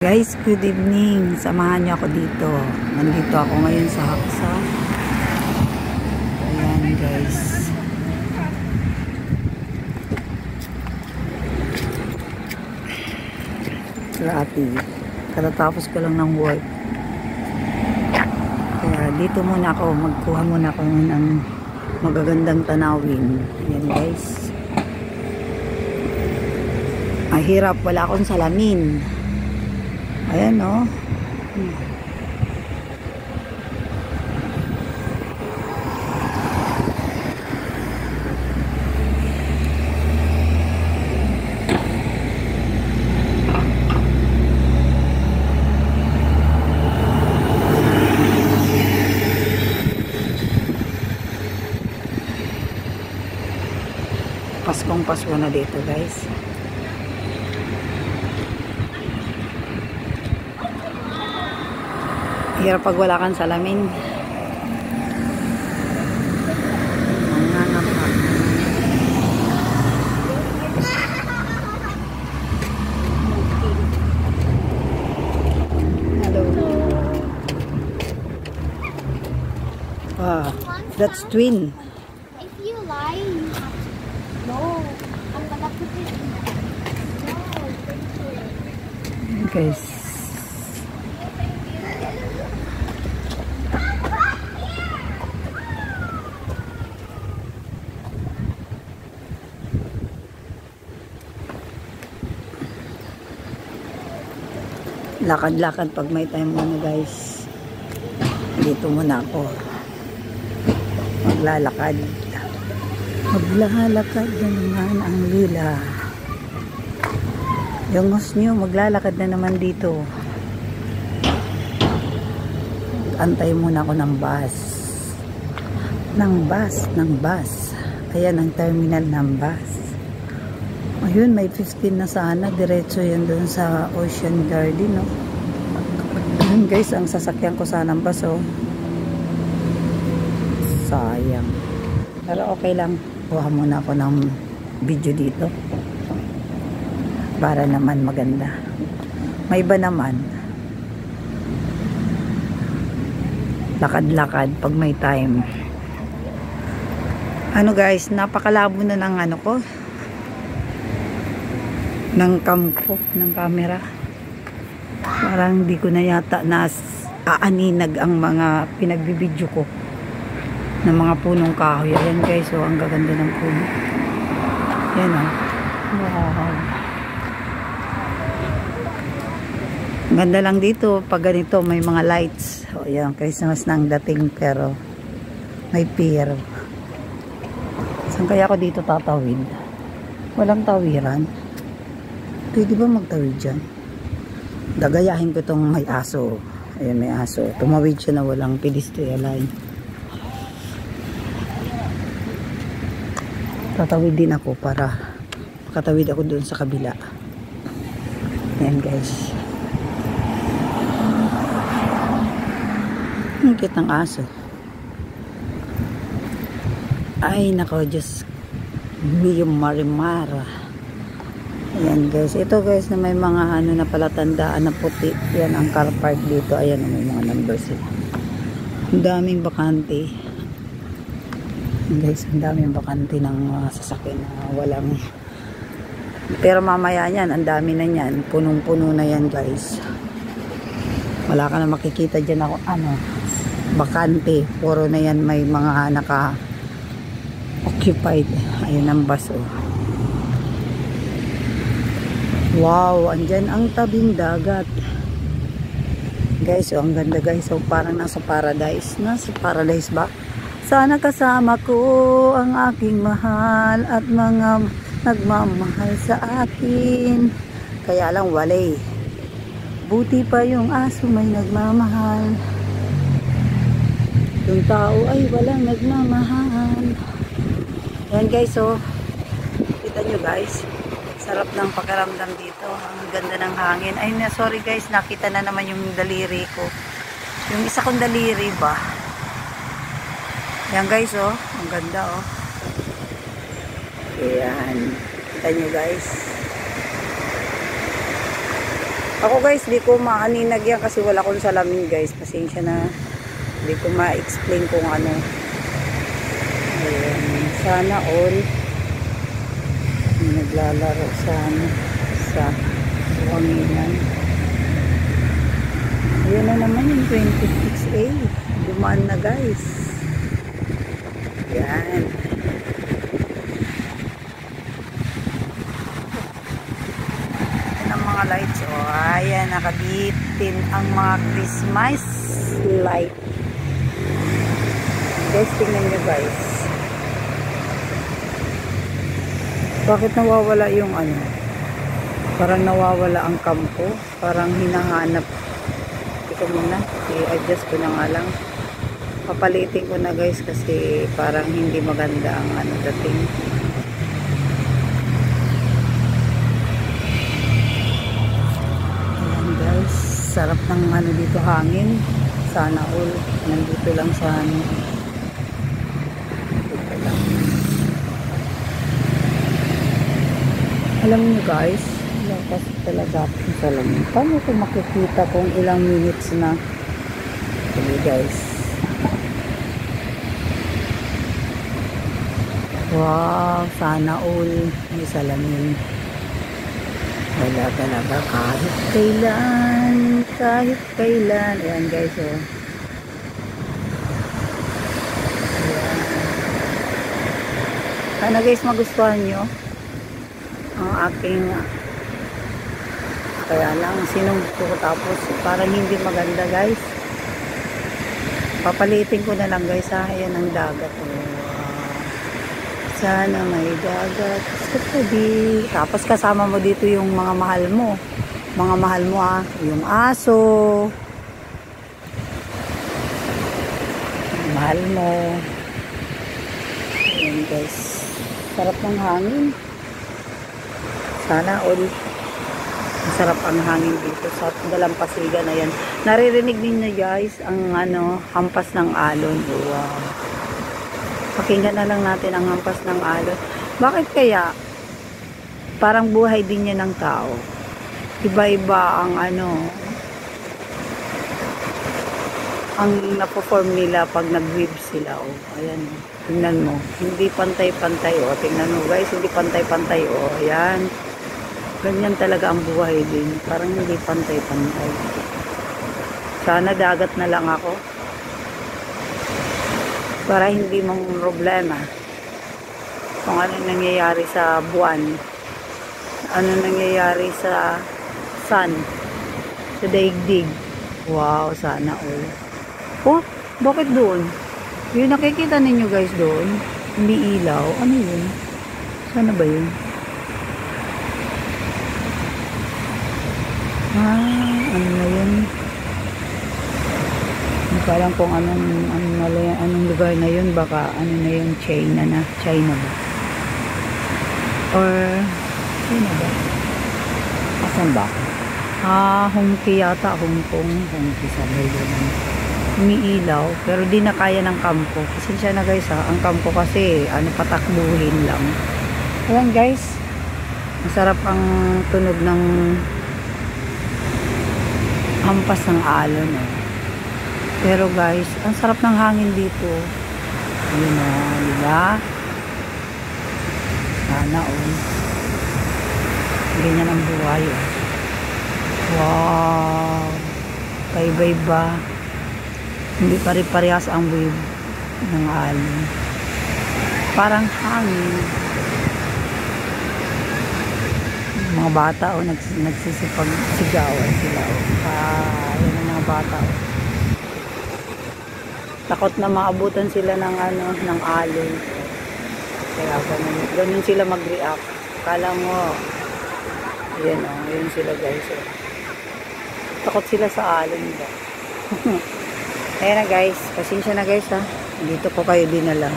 Guys, good evening. Samahan niyo ako dito. Nandito ako ngayon sa Haksa. Ayan guys. Grabe. Katatapos ko lang ng work. Kaya dito muna ako. Magkuha muna ako ng magagandang tanawin. Ayan guys. Mahirap. Wala akong salamin. Ayan o. Paskong Pasko na dito guys. Hirap pag wala kang salamin. Hello. Ah, that's twin. If you lie, you have to. No, I'm gonna put it in. No, Guys. Lakad-lakad pag may time muna guys. Dito muna ako. Maglalakad. Maglalakad na naman ang lila. Yung host nyo, maglalakad na naman dito. Antay muna ako ng bus. Ng bus. Ayan ang terminal ng bus. Ayun, may 15 na sana. Diretso yan doon sa Ocean Garden, no? Ayun guys, ang sasakyan ko sana ng bus, oh. Sayang. Pero okay lang. Kuha muna ako ng video dito. Para naman maganda. May iba naman. Lakad-lakad pag may time. Ano guys, napakalabo na ng ano ko. Ng cam ko, ng camera. Parang di ko na yata aaninag ang mga pinagbibidyo ko ng mga punong kahoy. Ayan guys, so ang gaganda ng puno. Ayan o. Wow. Ganda lang dito pag ganito may mga lights. O ayan, Christmas nang dating pero may pier. Saan kaya ako dito tatawid? Walang tawiran. Pwede ba magtawid dyan? Gagayahin ko itong may aso. Ayan, may aso. Tumawid siya na walang pedestrian line. Tatawid din ako para makatawid ako doon sa kabila. Ayan guys. Ang cute ng aso. Ay nako, Diyos mio marimara. Ayan guys, ito guys na may mga ano na palatandaan na puti. Yan ang car park dito. Ayan may mga numbers. Ang daming bakante. Guys, ang daming bakante ng sasakyan na walang. Pero mamaya yan, ang dami na yan. Punong-puno na yan guys. Wala ka na makikita dyan ako, ano, bakante. Puro na yan may mga naka-occupied. Ayan ang bus oh. Wow, andyan ang tabing dagat. Guys, oh, ang ganda guys. So, parang nasa paradise. Nasa paradise ba? Sana kasama ko ang aking mahal at mga nagmamahal sa akin. Kaya lang walay. Buti pa yung aso may nagmamahal. Yung tao ay walang nagmamahal. Yan guys, oh. Kita nyo guys. Sarap ng pakiramdam dito. Ang ganda ng hangin. Ay, sorry guys, nakita na naman yung daliri ko. Yung isa kong daliri ba? Yan guys, oh. Ang ganda, oh. Ayan. Kita nyo guys. Ako guys, di ko maaninag yan kasi wala akong salamin guys. Pasensya na. Di ko ma-explain kung ano. Ayan. Sana all. Naglalaro sana sa buwanginan. Ayan na naman yung 26A. Dumaan na guys. Ayan. Mga lights, oh, ayan, nakabitin ang mga Christmas light. Guys, tingnan nyo guys, bakit nawawala yung ano, parang nawawala ang kampo, parang hinahanap. Ito muna, i-adjust ko na nga lang, papalitin ko na guys kasi parang hindi maganda ang ano dating. Sarap ng ano dito, hangin. Sana all nandito lang sa ano. Dito lang. Alam niyo guys, lakas talaga akong salamin. Paano ko makikita kung ilang minutes na? Okay guys. Wow, sana all may salamin. Wala talaga kahit kailan. Ayan guys, oh. Ayan. Sana guys magustuhan nyo ang aking kaya lang sinunggo ko tapos parang hindi maganda guys. Papalitin ko na lang guys, ha. Ayan ang dagat, oh. Sana may dagat sa tabi. Tapos kasama mo dito yung mga mahal mo. Mga mahal mo, ha. Yung aso. Mahal mo. Ayan guys. Sarap ng hangin. Sana all. Masarap ang hangin dito sa Dalampasigan na yan. Naririnig ninyo guys ang ano, hampas ng alon. Wow. Pakinggan na lang natin ang hampas ng alon. Bakit kaya parang buhay din yan ng tao? Iba-iba ang ano, ang napo-form nila pag nag-weave sila. Oh, ayan. Tingnan mo. Hindi pantay-pantay. Oh, tingnan mo guys. Hindi pantay-pantay. Oh, ayan. Ganyan talaga ang buhay din. Parang hindi pantay-pantay. Sana dagat na lang ako. Para hindi mong problema kung ano nangyayari sa buwan, ano nangyayari sa sun, sa daigdig. Wow, sana all. Oh, bakit doon? Yung nakikita ninyo guys doon, umiilaw. Ano yun? Sana ba yun? Ano na yun? Hindi ko alam kung anong lugar na yun. Baka ano na yun, China na. China ba? Or China ba? Asan ba? Hongki yata. Hong Kong. Hongki sabay yun. Umiilaw. Pero di na kaya ng kampo. Pasensya na guys, ha. Ang kampo kasi patakbuhin lang. Ayan guys. Masarap ang tunog ng hampas ng alon, eh. Pero guys, ang sarap ng hangin dito. Ayun, oh, diba? Sana all. Ganyan ang buhay, oh. Wow, kaiba-iba. Hindi pare-parehas ang wave ng alon. Parang hangin. Mga bata, oh, nagsisipag-sigawan sila, oh. Yan ang mga bata, oh. Takot na maabutan sila ng ng alon. Kaya ganun sila mag-react. Kala mo, yan, oh, yun sila guys, oh. Takot sila sa alon ba. Ayan na guys, pasensya na guys, ha. Dito ko kayo dinala.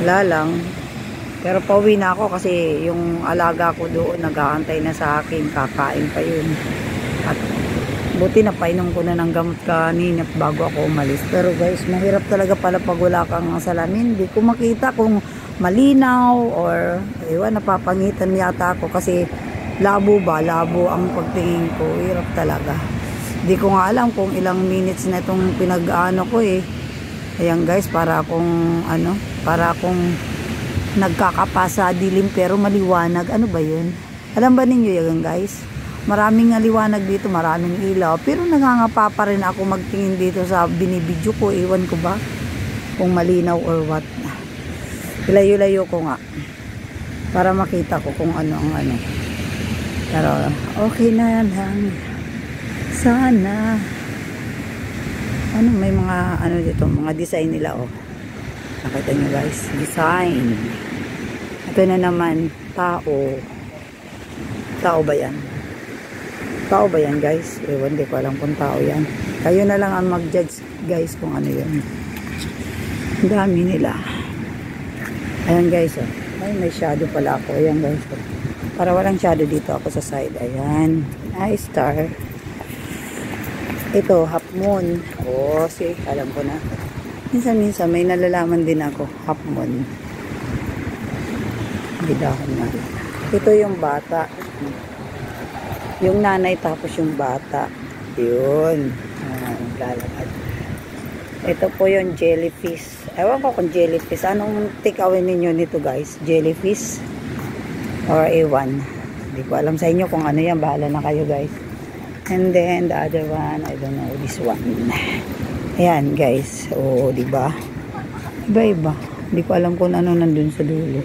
Wala lang. Pero pauwi na ako kasi yung alaga ko doon nag-aantay na sa akin, kakain pa yun. At buti na painom ko na ng gamot kanina bago ako umalis. Pero guys, mahirap talaga pala pag wala kang salamin. Hindi ko makita kung malinaw or ewan, napapangitan yata ako kasi Labo ba? Labo ang pagtingin ko. Hirap talaga. Di ko nga alam kung ilang minutes na itong pinag-ano ko eh. Ayan guys, para akong nagkakapasa dilim pero maliwanag. Ano ba yun? Alam ba ninyo yan guys? Maraming liwanag dito, maraming ilaw. Pero nangangapa pa rin ako magtingin dito sa binibidyo ko. Iwan ko ba? Kung malinaw or what. Layo-layo ko nga. Para makita ko kung ano ang ano. Pero okay na lang. Sana. Ano, may mga ano dito, mga design nila oh. Nakita nyo guys, design. Ito na naman, tao. Tao ba yan? Tao ba yan guys? Ewan, di ko alam kung tao yan. Kayo na lang ang mag-judge guys kung ano yun. Ang dami nila. Ayan guys oh. Ay, may shadow pala ako. Ayan guys oh. Para walang shadow dito ako sa side. Ayan. Ay, star. Ito, half moon. Oh, see, alam ko na. Minsan-minsan may nalalaman din ako. Half moon. Bidahon na. Ito yung bata. Yung nanay tapos yung bata. Yun. Lalakad. Ito po yung jellyfish. Ewan ko kung jellyfish. Anong take away ninyo nito guys? Jellyfish? Or A1? Hindi ko alam sa inyo kung ano yan. Bahala na kayo guys. And then the other one, I don't know, this one. Ayan guys. Oo, diba? Iba-iba. Hindi ko alam kung ano nandun sa dulo.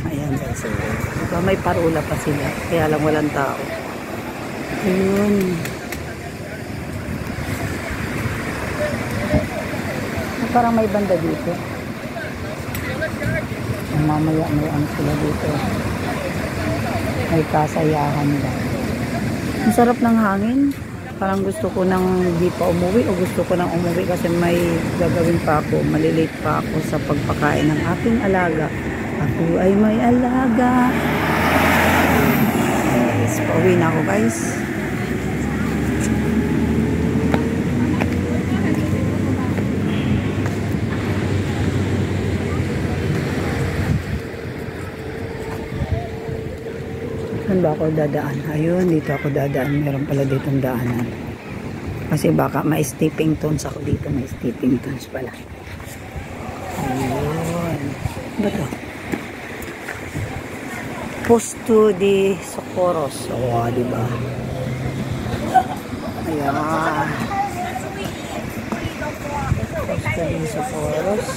Ayan guys. Diba, may parula pa sila. Kaya lang walang tao. Ayun. Parang may banda dito. Mamaya may ano sila dito. May kasayahan ba. Ang sarap ng hangin. Parang gusto ko nang di pa umuwi o gusto ko nang umuwi kasi may gagawin pa ako. Malilate pa ako sa pagpakain ng aking alaga. Ako ay may alaga. Yes, pauwi na ako guys. Saan ba ako dadaan? Ayun, dito ako dadaan. Meron pala ditong daanan. Kasi baka may stepping stones ako dito. May stepping stones pala. Ayun. Ba ito? Posto de Socorros. Oo, diba? Ayan. Posto de Socorros.